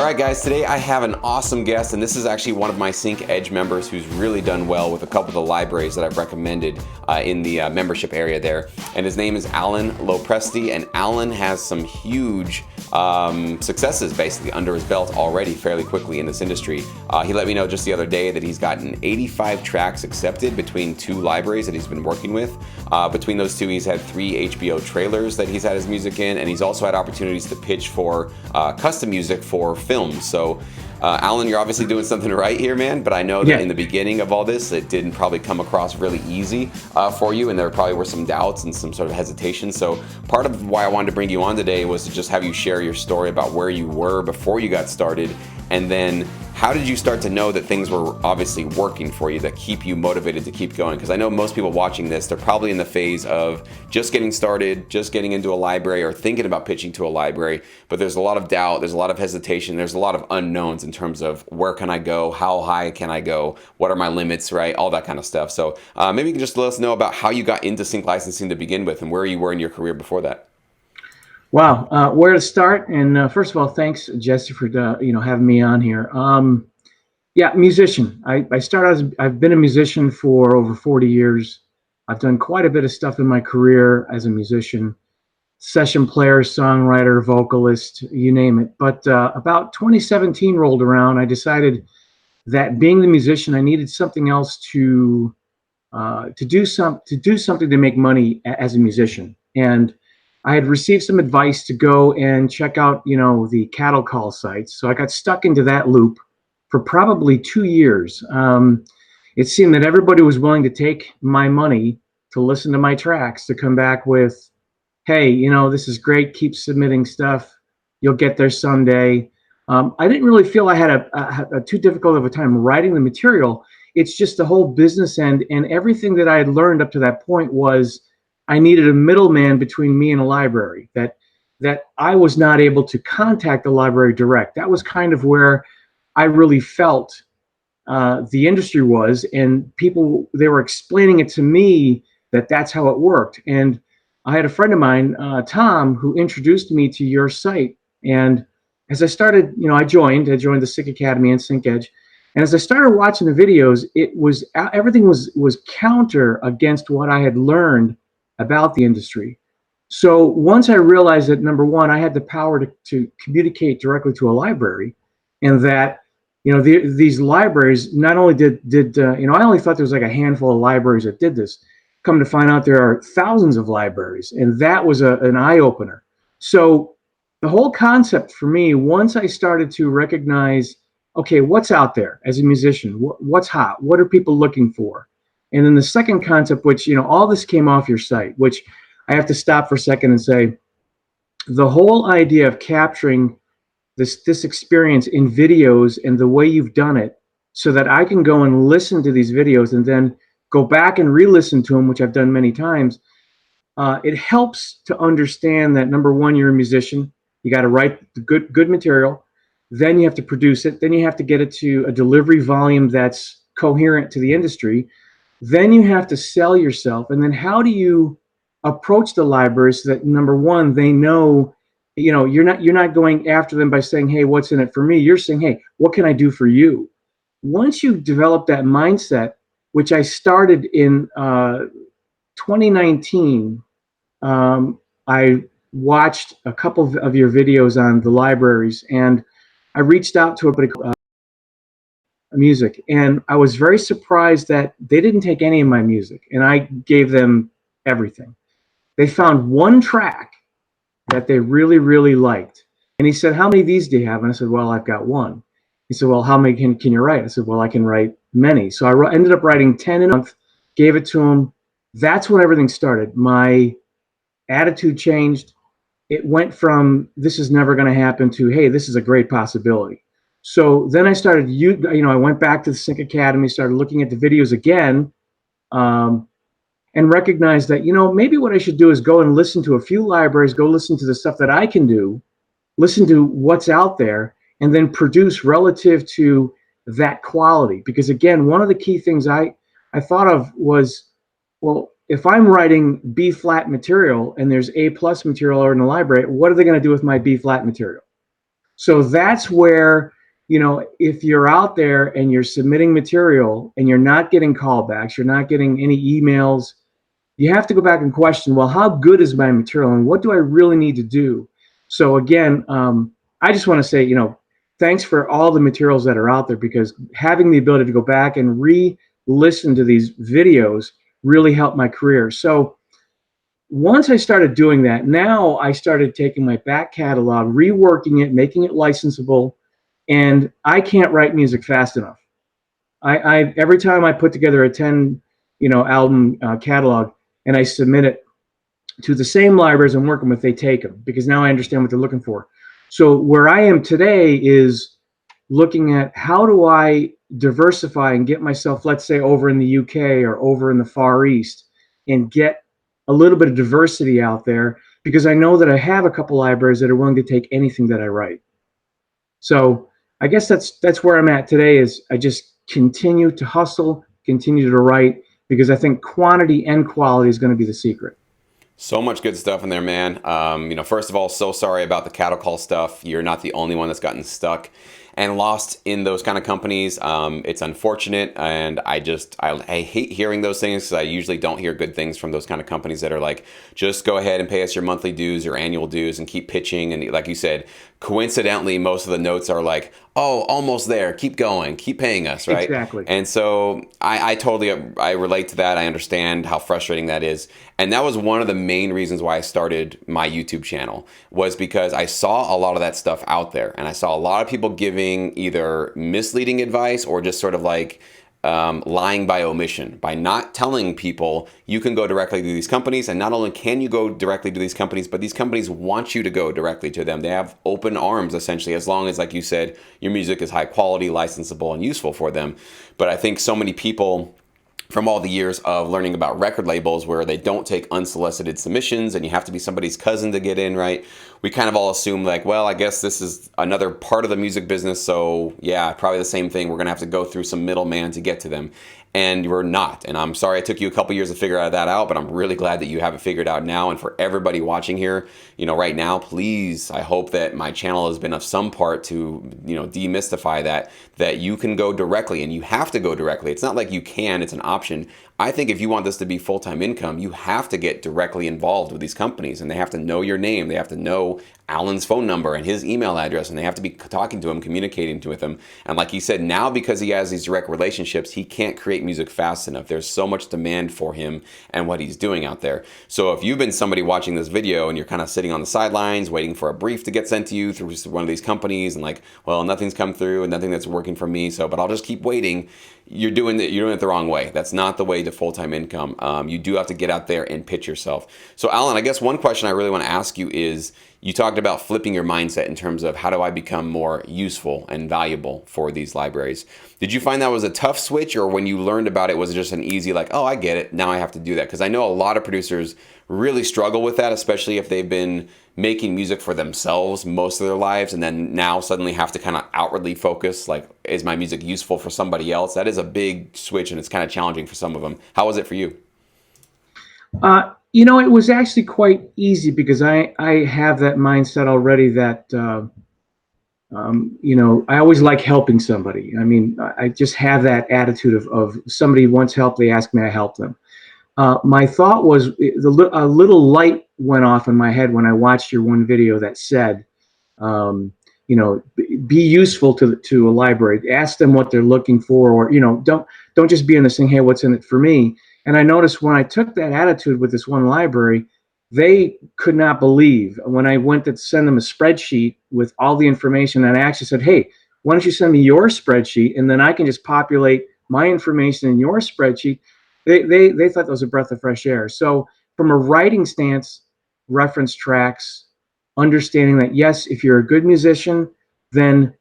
right, guys, today I have an awesome guest, and this is actually one of my Sync Edge members who's really done well with a couple of the libraries that I've recommended in the membership area there. And his name is Alan LoPresti, and Alan has some huge successes basically under his belt already fairly quickly in this industry. He let me know just the other day that he's gotten 85 tracks accepted between 2 libraries that he's been working with. Between those 2, he's had 3 HBO trailers that he's had his music in, and he's also had opportunities to pitch for custom music for films. So Alan, you're obviously doing something right here, man, but I know that in the beginning of all this, it didn't probably come across really easy for you, and there probably were some doubts and some sort of hesitation. So part of why I wanted to bring you on today was to just have you share your story about where you were before you got started, and then how did you start to know that things were obviously working for you that keep you motivated to keep going? Because I know most people watching this, they're probably in the phase of just getting started, just getting into a library, or thinking about pitching to a library, but there's a lot of doubt, there's a lot of hesitation, there's a lot of unknowns in terms of where can I go, how high can I go, what are my limits, right? All that kind of stuff. So maybe you can just let us know about how you got into sync licensing to begin with and where you were in your career before that. Wow, where to start? And first of all, thanks, Jesse, for having me on here. Yeah, musician. I started as I've been a musician for over 40 years. I've done quite a bit of stuff in my career as a musician, session player, songwriter, vocalist, you name it. But about 2017 rolled around, I decided that being the musician, I needed something else to do something to make money as a musician. And I had received some advice to go and check out, the cattle call sites. So I got stuck into that loop for probably 2 years. It seemed that everybody was willing to take my money to listen to my tracks, to come back with, hey, this is great, keep submitting stuff, you'll get there someday. I didn't really feel I had a too difficult of a time writing the material. It's just the whole business end, and everything that I had learned up to that point was I needed a middleman between me and a library, that I was not able to contact the library direct. That was kind of where I really felt the industry was, and people, they were explaining it to me that that's how it worked. And I had a friend of mine, Tom, who introduced me to your site. And as I started, I joined the Sync Academy and Sync Edge. And as I started watching the videos, it was everything was counter against what I had learned about the industry. So once I realized that, number one, I had the power to communicate directly to a library, and that these libraries not only did I only thought there was like a handful of libraries that did this. Come to find out, there are thousands of libraries, and that was an eye-opener. So the whole concept for me, once I started to recognize, okay, what's out there as a musician, what's hot, what are people looking for? And then the second concept, which, all this came off your site, which I have to stop for a second and say, the whole idea of capturing this experience in videos and the way you've done it, so that I can go and listen to these videos and then go back and re-listen to them, which I've done many times. It helps to understand that, number one, you're a musician. You got to write the good material. Then you have to produce it. Then you have to get it to a delivery volume that's coherent to the industry. Then you have to sell yourself. And then how do you approach the library so that, number one, they know, you're not going after them by saying, hey, what's in it for me? You're saying, hey, what can I do for you? Once you develop that mindset, which I started in 2019, I watched a couple of your videos on the libraries, and I reached out to a music, and I was very surprised that they didn't take any of my music, and I gave them everything. They found one track that they really, really liked, and he said, how many of these do you have? And I said, well, I've got one. He said, well, how many can you write? I said, well, I can write many. So I ended up writing 10 in a month, gave it to him. That's when everything started. My attitude changed. It went from, this is never going to happen, to, hey, this is a great possibility. So then I started, I went back to the Sync Academy, started looking at the videos again, and recognized that, maybe what I should do is go and listen to a few libraries, go listen to the stuff that I can do, listen to what's out there, and then produce relative to that quality. Because again, one of the key things I thought of was, well, if I'm writing B flat material and there's A plus material in the library, what are they going to do with my B flat material? So that's where, if you're out there and you're submitting material and you're not getting callbacks, you're not getting any emails, you have to go back and question, well, how good is my material and what do I really need to do? So again, I just want to say, thanks for all the materials that are out there, because having the ability to go back and re-listen to these videos really helped my career. So once I started doing that, now I started taking my back catalog, reworking it, making it licensable, and I can't write music fast enough. I every time I put together a 10, album catalog and I submit it to the same libraries I'm working with, they take them because now I understand what they're looking for. So where I am today is looking at how do I diversify and get myself, let's say, over in the UK or over in the Far East, and get a little bit of diversity out there, because I know that I have a couple libraries that are willing to take anything that I write. So I guess that's where I'm at today. Is I just continue to hustle, continue to write, because I think quantity and quality is going to be the secret. So much good stuff in there, man. First of all, so sorry about the cattle call stuff. You're not the only one that's gotten stuck and lost in those kind of companies. It's unfortunate, and I hate hearing those things, because I usually don't hear good things from those kind of companies that are like, just go ahead and pay us your monthly dues, your annual dues, and keep pitching. And like you said, coincidentally, most of the notes are like, oh, almost there, keep going, keep paying us, right? Exactly. And so I totally I relate to that. I understand how frustrating that is. And that was one of the main reasons why I started my YouTube channel, was because I saw a lot of that stuff out there, and I saw a lot of people giving either misleading advice or just sort of like lying by omission, by not telling people you can go directly to these companies. And not only can you go directly to these companies, but these companies want you to go directly to them. They have open arms, essentially, as long as, like you said, your music is high quality, licensable, and useful for them. But I think so many people, from all the years of learning about record labels where they don't take unsolicited submissions and you have to be somebody's cousin to get in, right? We kind of all assume like, well, I guess this is another part of the music business, so yeah, probably the same thing. We're gonna have to go through some middleman to get to them. And we're not. And I'm sorry it took you a couple years to figure that out, but I'm really glad that you have it figured out now. And for everybody watching here, right now, please, I hope that my channel has been of some part to, demystify that you can go directly, and you have to go directly. It's not like you can, it's an option. I think if you want this to be full-time income, you have to get directly involved with these companies, and they have to know your name. They have to know Alan's phone number and his email address, and they have to be talking to him, communicating with him. And like he said, now because he has these direct relationships, he can't create music fast enough. There's so much demand for him and what he's doing out there. So if you've been somebody watching this video and you're kind of sitting on the sidelines waiting for a brief to get sent to you through one of these companies, and like, well, nothing's come through and nothing that's working for me, so but I'll just keep waiting. You're doing it the wrong way. That's not the way to full-time income. You do have to get out there and pitch yourself. So Alan, I guess one question I really want to ask you is, you talked about flipping your mindset in terms of how do I become more useful and valuable for these libraries. Did you find that was a tough switch, or when you learned about it, was it just an easy like, oh, I get it, now I have to do that? Because I know a lot of producers really struggle with that, especially if they've been making music for themselves most of their lives, and then now suddenly have to kind of outwardly focus, like, is my music useful for somebody else? That is a big switch, and it's kind of challenging for some of them. How was it for you? It was actually quite easy, because I have that mindset already that, I always like helping somebody. I mean, I just have that attitude of somebody wants help, they ask me, I help them. My thought was, a little light went off in my head when I watched your one video that said, be useful to a library. Ask them what they're looking for, or don't just be in this thing, hey, what's in it for me? And I noticed when I took that attitude with this one library, they could not believe when I went to send them a spreadsheet with all the information, and I actually said, hey, why don't you send me your spreadsheet, and then I can just populate my information in your spreadsheet. They thought that was a breath of fresh air. So from a writing stance, reference tracks, understanding that, yes, if you're a good musician, then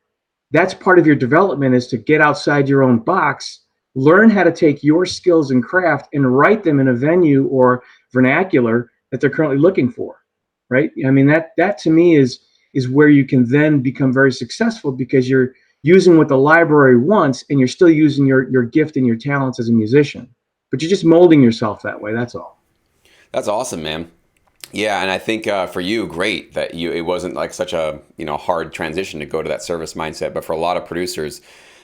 that's part of your development, is to get outside your own box, learn how to take your skills and craft and write them in a venue or vernacular that they're currently looking for, right? I mean, that to me is where you can then become very successful, because you're using what the library wants, and you're still using your gift and your talents as a musician, but you're just molding yourself that way. That's all. That's awesome, man. Yeah, and I think for you, great that it wasn't like such a hard transition to go to that service mindset. But for a lot of producers,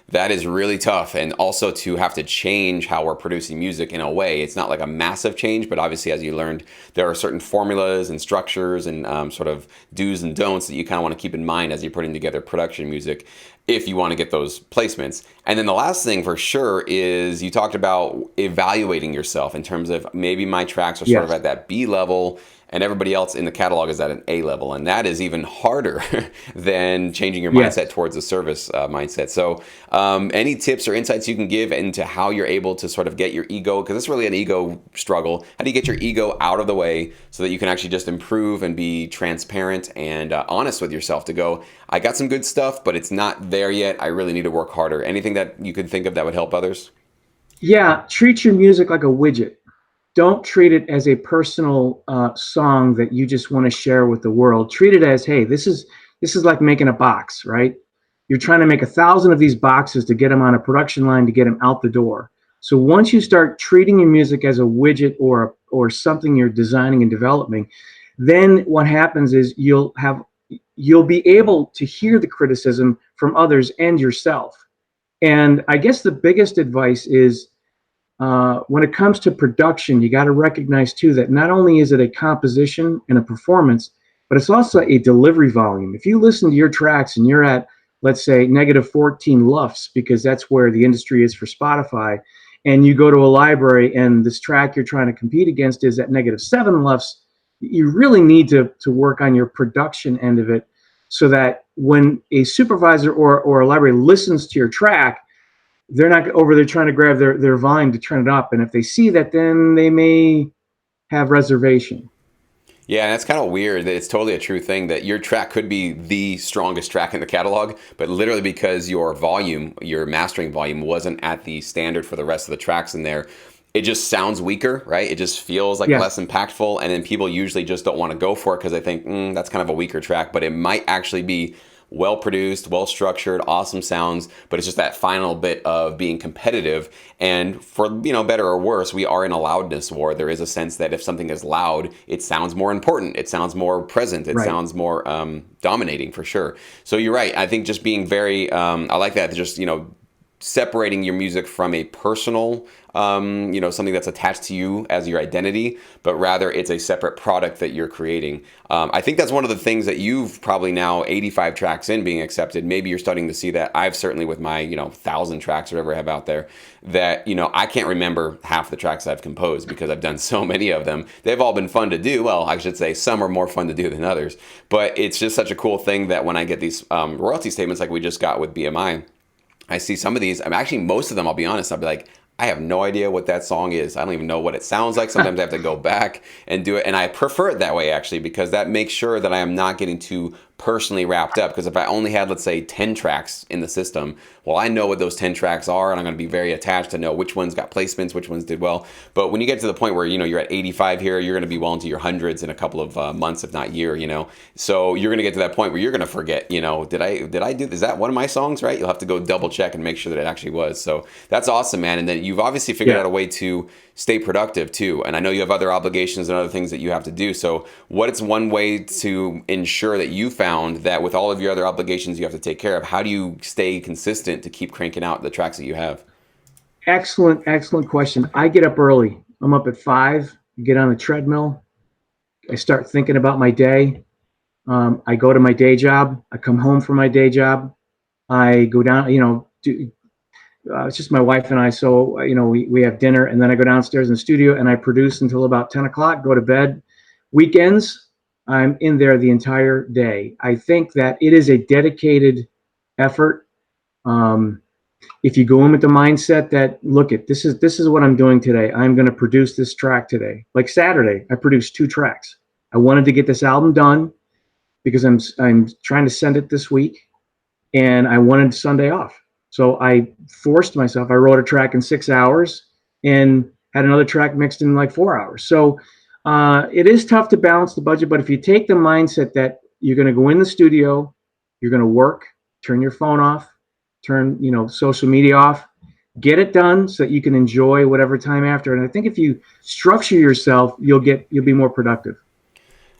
that is really tough, and also to have to change how we're producing music in a way. It's not like a massive change, but obviously, as you learned, there are certain formulas and structures and sort of do's and don'ts that you kind of want to keep in mind as you're putting together production music, if you want to get those placements. And then the last thing for sure is you talked about evaluating yourself in terms of maybe my tracks are sort of Yes. at that B level and everybody else in the catalog is at an A level. And that is even harder than changing your mindset Yes. towards a service mindset. So, any tips or insights you can give into how you're able to sort of get your ego, because it's really an ego struggle. How do you get your ego out of the way so that you can actually just improve and be transparent and honest with yourself to go, I got some good stuff, but it's not there yet. I really need to work harder. Anything that you could think of that would help others? Yeah. Treat your music like a widget. Don't treat it as a personal song that you just want to share with the world. Treat it as, hey, this is like making a box, right? You're trying to make 1,000 of these boxes to get them on a production line to get them out the door. So once you start treating your music as a widget or something you're designing and developing, then what happens is you'll be able to hear the criticism from others and yourself. And I guess the biggest advice is when it comes to production, you got to recognize too that not only is it a composition and a performance, but it's also a delivery volume. If you listen to your tracks and you're at, let's say, negative 14 LUFS, because that's where the industry is for Spotify, and you go to a library and this track you're trying to compete against is at negative 7 LUFS, you really need to work on your production end of it so that when a supervisor or a library listens to your track, they're not over there trying to grab their volume to turn it up. And if they see that, then they may have reservation. Yeah, and that's kind of weird that it's totally a true thing that your track could be the strongest track in the catalog, but literally because your volume, your mastering volume wasn't at the standard for the rest of the tracks in there, it just sounds weaker, right? It just feels like less Yes. impactful, and then people usually just don't want to go for it because they think that's kind of a weaker track, but it might actually be well produced, well structured, awesome sounds, but it's just that final bit of being competitive. And for better or worse, we are in a loudness war. There is a sense that if something is loud, it sounds more important, it sounds more present, it Right. sounds more dominating for sure. So you're right. I think just being very, I like that. Just separating your music from a personal, something that's attached to you as your identity, but rather it's a separate product that you're creating. I think that's one of the things that you've probably now 85 tracks in being accepted. Maybe you're starting to see that. I've certainly with my 1,000 tracks or whatever I have out there that I can't remember half the tracks I've composed because I've done so many of them. They've all been fun to do. Well, I should say some are more fun to do than others. But it's just such a cool thing that when I get these royalty statements like we just got with BMI. I see some of these. I'm actually most of them. I'll be honest. I'll be like, I have no idea what that song is. I don't even know what it sounds like. Sometimes I have to go back and do it, and I prefer it that way actually because that makes sure that I am not getting too personally wrapped up. Because if I only had, let's say, 10 tracks in the system, well, I know what those 10 tracks are, and I'm going to be very attached to know which ones got placements, which ones did well. But when you get to the point where you're at 85 here, you're going to be well into your hundreds in a couple of months, if not year. So you're going to get to that point where you're going to forget. Did I do? Is that one of my songs? Right? You'll have to go double check and make sure that it actually was. So that's awesome, man. And then you've obviously figured Yeah. out a way to stay productive too. And I know you have other obligations and other things that you have to do. So what is one way to ensure that you found that with all of your other obligations you have to take care of, how do you stay consistent to keep cranking out the tracks that you have? Excellent, excellent question. I get up early. I'm up at 5, get on the treadmill. I start thinking about my day. I go to my day job. I come home from my day job. I go down, it's just my wife and I. So, we have dinner and then I go downstairs in the studio and I produce until about 10 o'clock, go to bed. Weekends, I'm in there the entire day. I think that it is a dedicated effort. Um, if you go in with the mindset that, look, this is what I'm doing today. I'm going to produce this track today. Like Saturday, I produced 2 tracks. I wanted to get this album done because I'm trying to send it this week and I wanted Sunday off. So I forced myself. I wrote a track in 6 hours and had another track mixed in like 4 hours. So it is tough to balance the budget, but if you take the mindset that you're going to go in the studio, you're going to work, turn your phone off, turn social media off, get it done so that you can enjoy whatever time after. And I think if you structure yourself, you'll be more productive.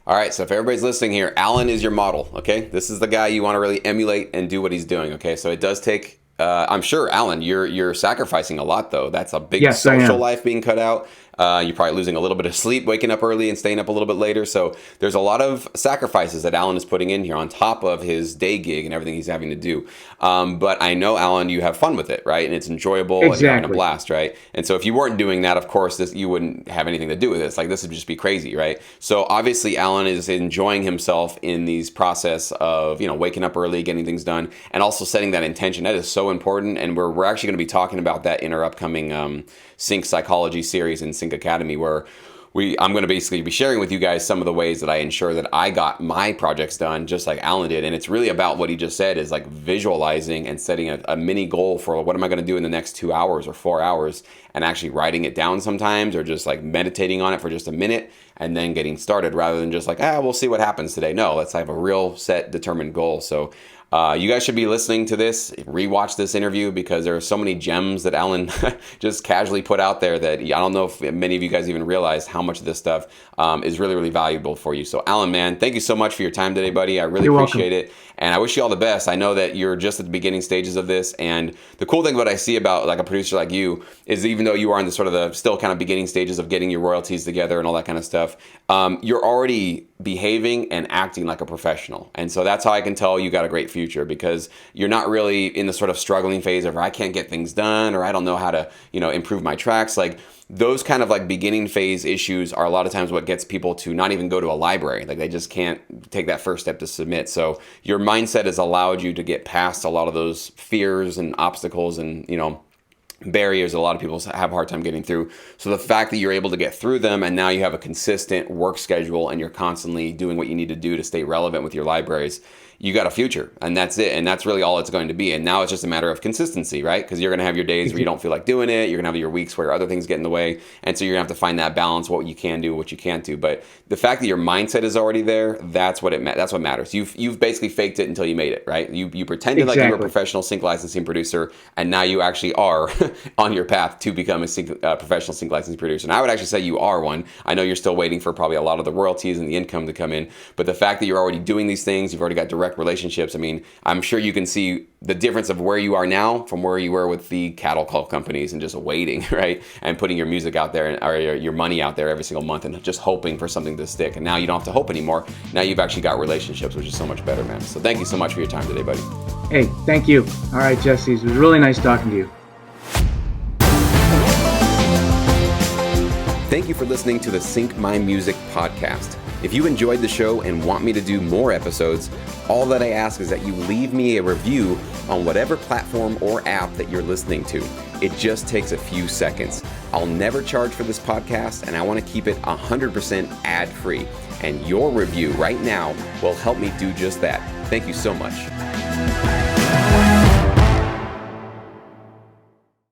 All right, so if everybody's listening here, Alan is your model, okay? This is the guy you want to really emulate and do what he's doing, okay? So it does take, I'm sure, Alan, you're sacrificing a lot, though. That's a big Yes, I social am. life being cut out. You're probably losing a little bit of sleep, waking up early and staying up a little bit later. So there's a lot of sacrifices that Alan is putting in here on top of his day gig and everything he's having to do. But I know, Alan, you have fun with it, right? And it's enjoyable and you're having a Exactly. blast, right? And so if you weren't doing that, of course, you wouldn't have anything to do with this. Like, this would just be crazy, right? So obviously, Alan is enjoying himself in these process of, waking up early, getting things done, and also setting that intention. That is so important. And we're actually going to be talking about that in our upcoming Sync Psychology series in Sync Academy, where I'm going to basically be sharing with you guys some of the ways that I ensure that I got my projects done just like Alan did. And it's really about what he just said, is like visualizing and setting a mini goal for what am I going to do in the next 2 hours or 4 hours, and actually writing it down sometimes, or just like meditating on it for just a minute and then getting started, rather than just like, we'll see what happens today. No, let's have a real set determined goal. So you guys should be listening to this, rewatch this interview, because there are so many gems that Alan just casually put out there that I don't know if many of you guys even realize how much of this stuff is really, really valuable for you. So Alan, man, thank you so much for your time today, buddy. I really appreciate it. And I wish you all the best. I know that you're just at the beginning stages of this. And the cool thing what I see about like a producer like you is, even though you are in the sort of the still kind of beginning stages of getting your royalties together and all that kind of stuff, you're already behaving and acting like a professional. And so that's how I can tell you got a great future, because you're not really in the sort of struggling phase of I can't get things done, or I don't know how to, improve my tracks. Like, those kind of like beginning phase issues are a lot of times what gets people to not even go to a library. Like, they just can't take that first step to submit. So your mindset has allowed you to get past a lot of those fears and obstacles and, barriers that a lot of people have a hard time getting through. So the fact that you're able to get through them, and now you have a consistent work schedule and you're constantly doing what you need to do to stay relevant with your libraries, you got a future, and that's it. And that's really all it's going to be. And now it's just a matter of consistency, right? Because you're going to have your days where you don't feel like doing it. You're going to have your weeks where other things get in the way. And so you're going to have to find that balance, what you can do, what you can't do. But the fact that your mindset is already there, that's what matters. You've basically faked it until you made it, right? You pretended like you were a professional sync licensing producer, and now you actually are on your path to become a professional sync licensing producer. And I would actually say you are one. I know you're still waiting for probably a lot of the royalties and the income to come in, but the fact that you're already doing these things, you've already got direct relationships. I mean, I'm sure you can see the difference of where you are now from where you were with the cattle call companies and just waiting, right? And putting your music out there, or your money out there every single month, and just hoping for something to stick. And now you don't have to hope anymore. Now you've actually got relationships, which is so much better, man. So thank you so much for your time today, buddy. Hey, thank you. All right, Jesse, it was really nice talking to you. Thank you for listening to the Sync My Music podcast. If you enjoyed the show and want me to do more episodes, all that I ask is that you leave me a review on whatever platform or app that you're listening to. It just takes a few seconds. I'll never charge for this podcast, and I want to keep it 100% ad-free. And your review right now will help me do just that. Thank you so much.